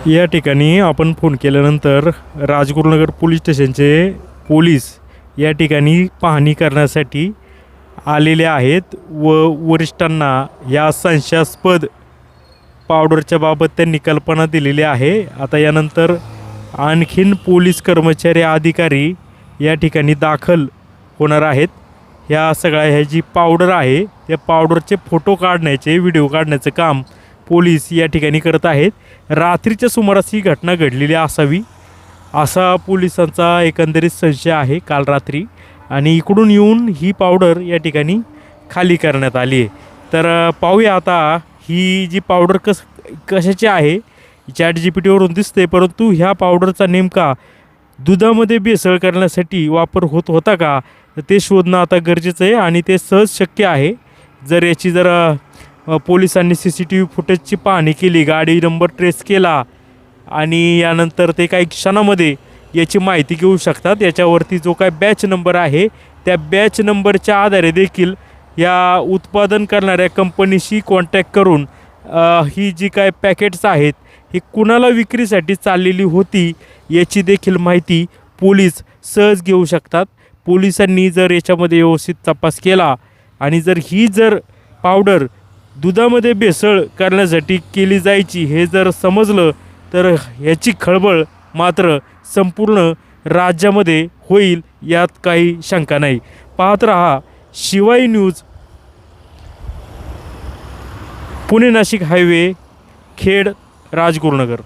या ठिकाणी आपण फोन केल्यानंतर राजगुरुनगर पोलीस स्टेशनचे पोलीस या ठिकाणी पाहणी करण्यासाठी आलेले आहेत व वरिष्ठांना या संशयास्पद पावडरच्या बाबत त्यांनी कल्पना दिलेली आहे। आता यानंतर आणखीन पोलीस कर्मचारी अधिकारी या ठिकाणी दाखल होणार आहेत। ह्या ह्या जी पावडर आहे त्या पावडरचे फोटो काढण्याचे व्हिडिओ काढण्याचं काम पोलीस या ठिकाणी करत आहेत। रात्रीच्या सुमारास ही घटना घडलेली असावी असा पोलिसांचा एकंदरीत संशय आहे काल रात्री, आणि इकडून येऊन ही पावडर या ठिकाणी खाली करण्यात आली आहे। तर पाहूया आता ही जी पावडर कशाची आहे। ChatGPTवरून दिसते, परंतु ह्या पावडरचा नेमका दुधामध्ये भेसळ करण्यासाठी वापर होत होता का ते शोधणं आता गरजेचं आहे, आणि ते सहज शक्य आहे जर याची पोलिसांनी CCTV फुटेजची पाहणी केली, गाडी नंबर ट्रेस केला आणि यानंतर ते काही क्षणामध्ये याची माहिती घेऊ शकतात। याच्यावरती जो काय बॅच नंबर आहे त्या बॅच नंबरच्या आधारे देखील या उत्पादन करणाऱ्या कंपनीशी कॉन्टॅक्ट करून ही जी काय पॅकेट्स आहेत ही कुणाला विक्रीसाठी चाललेली होती याची देखील माहिती पोलीस सहज घेऊ शकतात। पोलिसांनी जर याच्यामध्ये व्यवस्थित तपास केला आणि जर पावडर दुधामध्ये भेसळ करण्यासाठी केली जायची हे जर समजलं तर याची खळबळ मात्र संपूर्ण राज्यामध्ये होईल, यात काही शंका नाही। पाहत रहा शिवाई न्यूज। पुणे नाशिक हायवे, खेड, राजगुरुनगर।